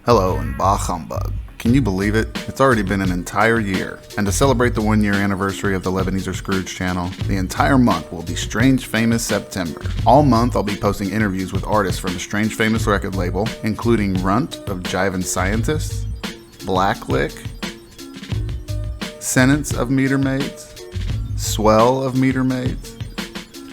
Hello and bah humbug. Can you believe it? It's already been an entire year. And to celebrate the 1-year anniversary of the Lebanese or Scrooge channel, the entire month will be Strange Famous September. All month I'll be posting interviews with artists from the Strange Famous record label, including Runt of Jivin' Scientists, Blacklick, Sentence of Metermaids, Swell of Metermaids,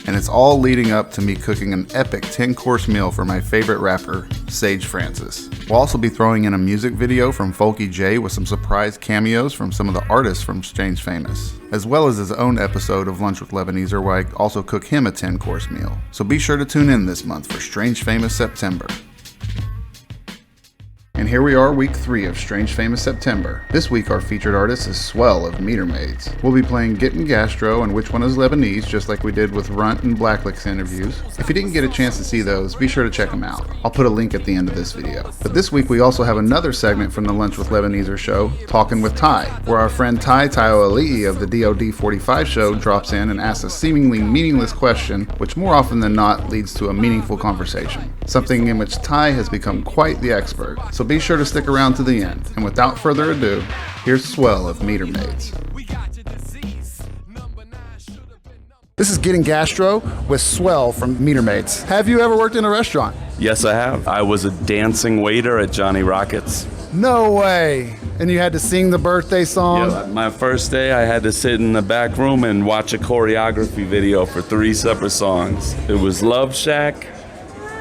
and it's all leading up to me cooking an epic 10-course meal for my favorite rapper, Sage Francis. We'll also be throwing in a music video from Folky J with some surprise cameos from some of the artists from Strange Famous, as well as his own episode of Lunch with Lebaneser where I also cook him a 10-course meal. So be sure to tune in this month for Strange Famous September. And here we are, week 3 of Strange Famous September. This week our featured artist is Swell of Metermaids. We'll be playing Gettin' Gastro and Which One is Lebanese, just like we did with Runt and Blacklick's interviews. If you didn't get a chance to see those, be sure to check them out. I'll put a link at the end of this video. But this week we also have another segment from the Lunch with Lebaneser show, Talkin' with Ty, where our friend Ty Tayo Ali'i of the DOD 45 show drops in and asks a seemingly meaningless question, which more often than not leads to a meaningful conversation. Something in which Ty has become quite the expert. So be sure to stick around to the end. And without further ado, here's Swell of Metermaids. This is Getting Gastro with Swell from Metermaids. Have you ever worked in a restaurant? Yes, I have. I was a dancing waiter at Johnny Rockets. No way! And you had to sing the birthday song? Yeah, my first day, I had to sit in the back room and watch a choreography video for 3 separate songs. It was Love Shack,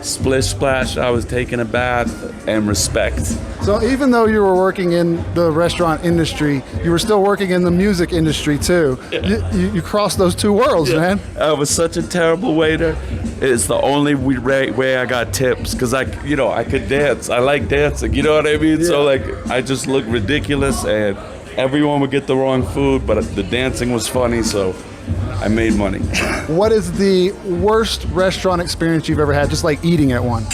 Splish Splash, I was taking a bath, and Respect. So even though you were working in the restaurant industry, you were still working in the music industry too. Yeah. You crossed those two worlds, man. I was such a terrible waiter. It's the only way I got tips, because I could dance. I like dancing, you know what I mean? Yeah. So I just looked ridiculous, and everyone would get the wrong food, but the dancing was funny, so I made money. What is the worst restaurant experience you've ever had, just like eating at one?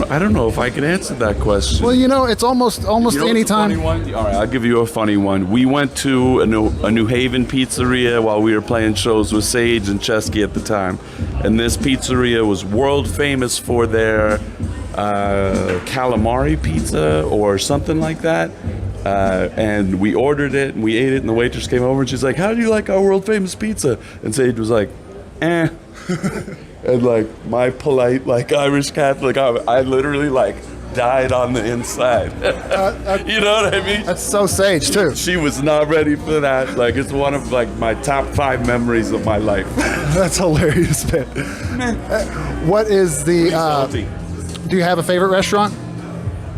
I don't know if I can answer that question. Well, it's almost any time. Funny one? All right, I'll give you a funny one. We went to a New Haven pizzeria while we were playing shows with Sage and Chesky at the time, and this pizzeria was world famous for their calamari pizza or something like that. And we ordered it and we ate it, and the waitress came over and she's like, "How do you like our world famous pizza?" And Sage was like, "Eh." And my polite Irish Catholic, I literally died on the inside. You know what I mean? That's so Sage too. She was not ready for that. It's one of my top 5 memories of my life. That's hilarious, man. What is the? Do you have a favorite restaurant?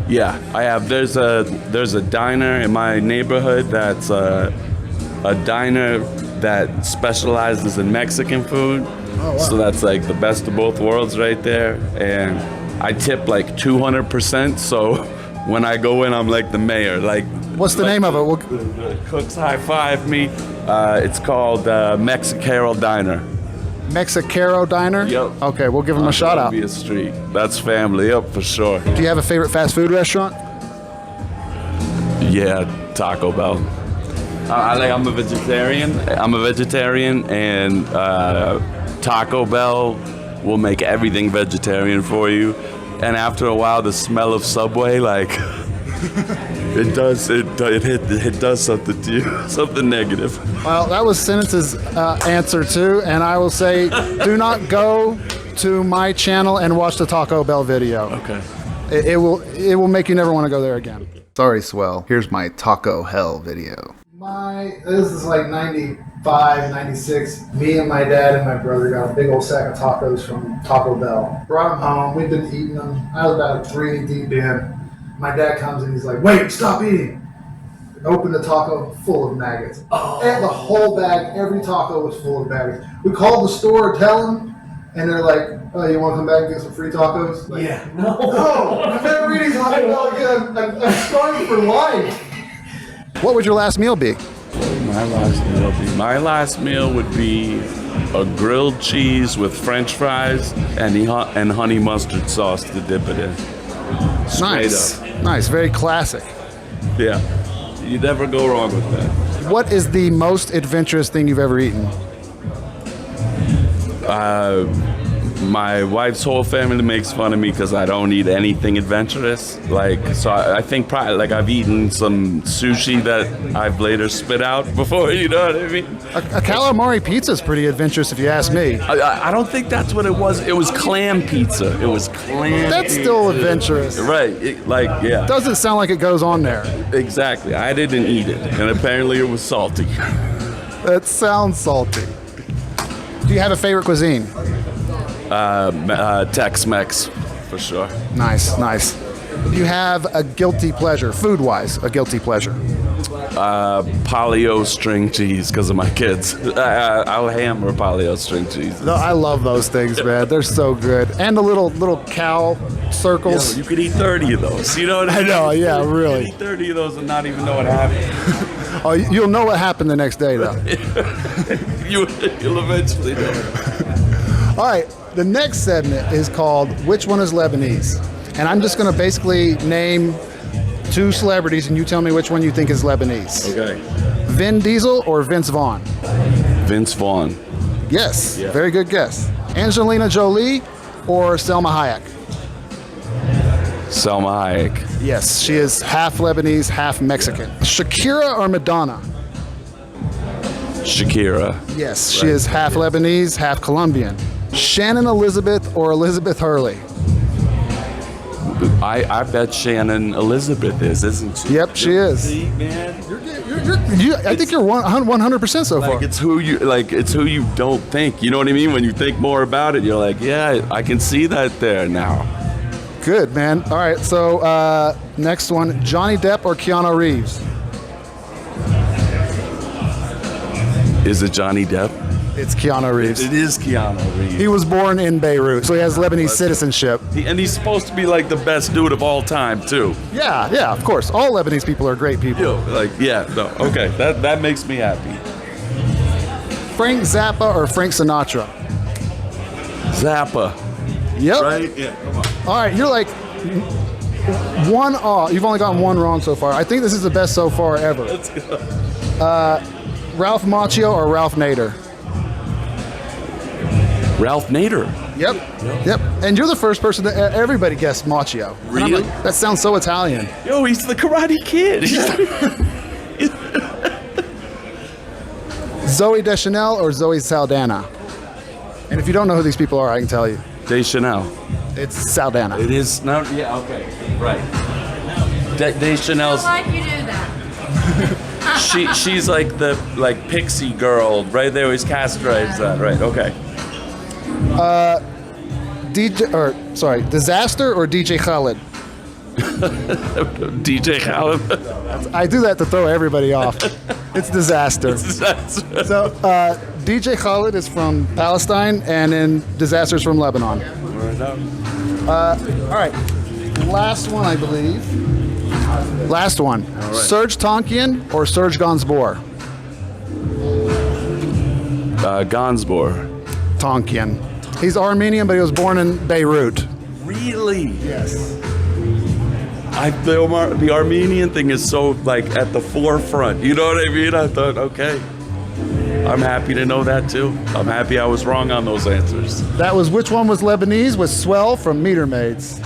Yeah, I have. There's a diner in my neighborhood that's a diner that specializes in Mexican food. Oh, wow. So that's the best of both worlds right there. And I tip 200%. So when I go in, I'm like the mayor. What's the name of it? The cooks high five me. It's called Mexicaro Diner. Mexicaro Diner? Yep. Okay, we'll give them a shout out. Columbia Street. That's family, yep, for sure. Do you have a favorite fast food restaurant? Yeah, Taco Bell. I'm a vegetarian, and Taco Bell will make everything vegetarian for you. And after a while, the smell of Subway, it does something to you, something negative. Well, that was Sentence's answer too, and I will say, do not go to my channel and watch the Taco Bell video. Okay. It will make you never want to go there again. Sorry, Swell. Here's my Taco Hell video. This is 95, 96. Me and my dad and my brother got a big old sack of tacos from Taco Bell. Brought them home. We've been eating them. I was about 3 deep in. My dad comes in, he's like, "Wait, stop eating." Opened the taco, full of maggots. Oh. And the whole bag, every taco was full of maggots. We called the store to tell them, and they're like, "Oh, you want to come back and get some free tacos?" Yeah. No, I'm never eating Taco Bell again. I'm starving for life. What would your last meal be? My last meal would be a grilled cheese with French fries and honey mustard sauce to dip it in. Nice, very classic. Yeah, you never go wrong with that. What is the most adventurous thing you've ever eaten? My wife's whole family makes fun of me because I don't eat anything adventurous. So I think probably I've eaten some sushi that I've later spit out before. You know what I mean? A calamari pizza is pretty adventurous, if you ask me. I don't think that's what it was. It was clam pizza. It was clam. That's still adventurous. Right. Yeah. Doesn't sound like it goes on there. Exactly. I didn't eat it, and apparently it was salty. That sounds salty. Do you have a favorite cuisine? Tex-Mex, for sure. Nice. Do you have a guilty pleasure, food-wise, a guilty pleasure? Paleo string cheese because of my kids. I'll hammer paleo string cheese. No, I love those things, man. They're so good. And the little cow circles. You could eat 30 of those. You know what I mean? I know, yeah, really. You could eat 30 of those and not even know what happened. Oh, you'll know what happened the next day, though. You'll eventually know. All right, the next segment is called Which One is Lebanese? And I'm just going to basically name 2 celebrities, and you tell me which one you think is Lebanese. Okay. Vin Diesel or Vince Vaughn? Vince Vaughn. Yes, Yeah. very good guess. Angelina Jolie or Selma Hayek? Salma Hayek. Yes, she is half Lebanese, half Mexican. Shakira or Madonna? Shakira. Yes, she is half Lebanese, half Colombian. Shannon Elizabeth or Elizabeth Hurley? I bet Shannon Elizabeth isn't she? Yep, she is. See, man. I think you're 100% so far. It's who you don't think. You know what I mean? When you think more about it, you're like, yeah, I can see that there now. Good, man. All right, so next one, Johnny Depp or Keanu Reeves? Is it Johnny Depp? It's Keanu Reeves. It is Keanu Reeves. He was born in Beirut, so he has Lebanese citizenship. And he's supposed to be like the best dude of all time, too. Yeah, of course. All Lebanese people are great people. Okay, that makes me happy. Frank Zappa or Frank Sinatra? Zappa. Yep. Right? Yeah, come on. All right, you're like one off. You've only gotten one wrong so far. I think this is the best so far ever. Let's go. Ralph Macchio or Ralph Nader? Ralph Nader. Yep. And you're the first person that everybody guessed Macchio. And I'm Really? like, that sounds so Italian. Yo, he's the Karate Kid. Zoe Deschanel or Zoe Saldana? And if you don't know who these people are, I can tell you. Deschanel. It's Saldana. It is no. Yeah. Okay. Right. Deschanel's. Why'd you do that? She's like the pixie girl right there. He's castrates that. Right. Okay. Disaster or DJ Khaled? DJ Khaled. I do that to throw everybody off. It's Disaster. So DJ Khaled is from Palestine, and then Disaster is from Lebanon. All right, last one, I believe. Last one. Right. Serge Tankian or Serge Gainsbourg? Gainsbourg. Tankian. He's Armenian, but he was born in Beirut. Really? Yes. The Armenian thing is so at the forefront. You know what I mean? I thought, okay, I'm happy to know that too. I'm happy I was wrong on those answers. That was Which One Was Lebanese with Swell from Metermaids.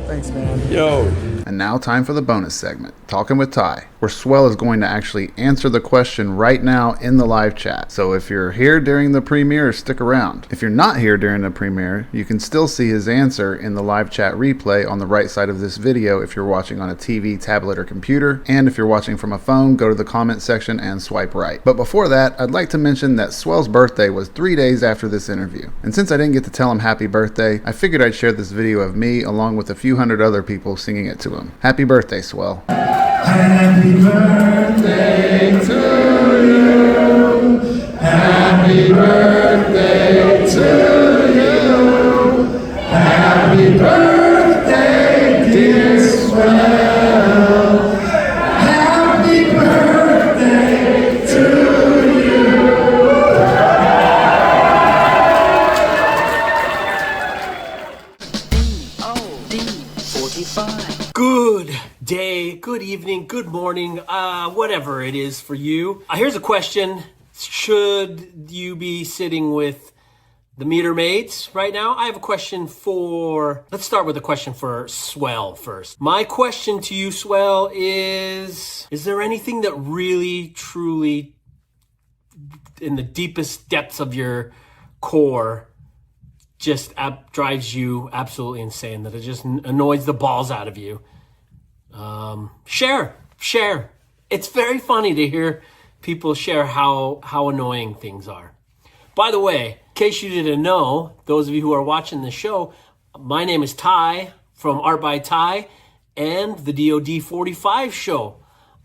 Thanks, man. Yo. And now time for the bonus segment, Talking with Ty, where Swell is going to actually answer the question right now in the live chat. So if you're here during the premiere, stick around. If you're not here during the premiere, you can still see his answer in the live chat replay on the right side of this video if you're watching on a TV, tablet, or computer. And if you're watching from a phone, go to the comment section and swipe right. But before that, I'd like to mention that Swell's birthday was 3 days after this interview. And since I didn't get to tell him happy birthday, I figured I'd share this video of me along with a few hundred other people singing it to him. Happy birthday, Swell. Happy birthday to you. Happy birthday to you. Happy birthday, dear Swell. Happy birthday to you. D-O-D-45. Good day, good evening, good morning, whatever it is for you. Here's a question. Should you be sitting with the Meter Maids right now. I have a question for, let's start with a question for Swell first. My question to you, Swell, is there anything that really, truly, in the deepest depths of your core, just drives you absolutely insane, that it just annoys the balls out of you? Share. It's very funny to hear people share how annoying things are. By the way, in case you didn't know, those of you who are watching the show, my name is Ty from Art by Ty and the DoD 45 show.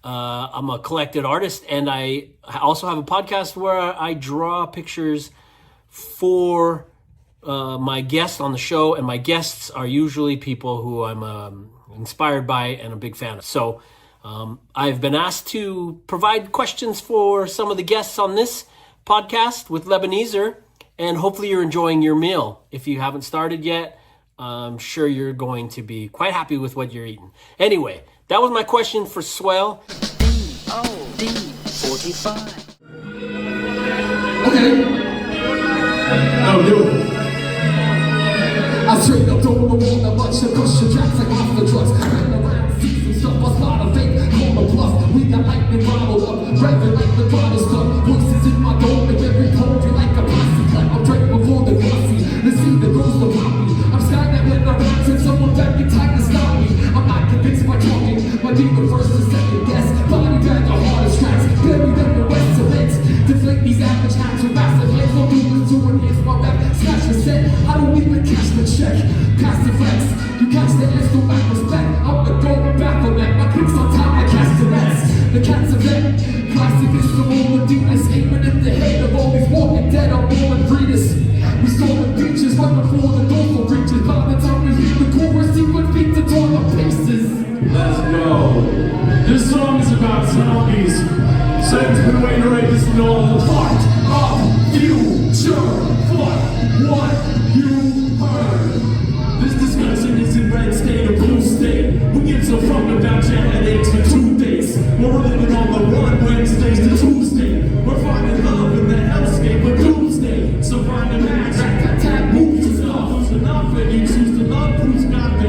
I'm a collected artist, and I also have a podcast where I draw pictures for my guests on the show, and my guests are usually people who I'm inspired by and a big fan of. So I've been asked to provide questions for some of the guests on this podcast with Lebaneser, and hopefully you're enjoying your meal. If you haven't started yet, I'm sure you're going to be quite happy with what you're eating. Anyway, that was my question for Swell. DOD 45. Okay. I'll do it. I straight up don't want a bunch of cushion tracks like off the drugs. Ran around, see some stuff, I spot a fake, call a bluff. We got lightning bottled up, revving like the bottle stuff. Voices in my dome, make every poetry like a posse cut. I'm drink before the glossy, the seed that grows the poppy. I'm skynet when I rhyme, since someone back in time to stop me. I'm not convinced by talking, my demon first to second guess. Body bag the hardest tracks, bury them in west cement. Deflate these average hands with massive hands, no movement to enhance my rap. Smash the set, I don't even catch the check. Pass the flex, you catch the S, no back respect. I'm the go back on that, my kicks on top, I catch the rest. The cat's a vet, classic is the roll of deepness. Aiming at the head of all these walking dead, I'm rolling breeders. We stolen beaches right before the door reaches. By the time we hit the chorus, he would beat the door of paces. Let's go. This song is about zombies. Sam's been waiting to write this novel. Part of future, fuck what you heard. This discussion is in red state or blue state. Who gives a fuck about your headaches for 2 days? We're living on the run Wednesdays to Tuesday. We're finding love in the hellscape of doomsday. So find a match, tap, move to stuff. Who's enough and you choose to love who's got the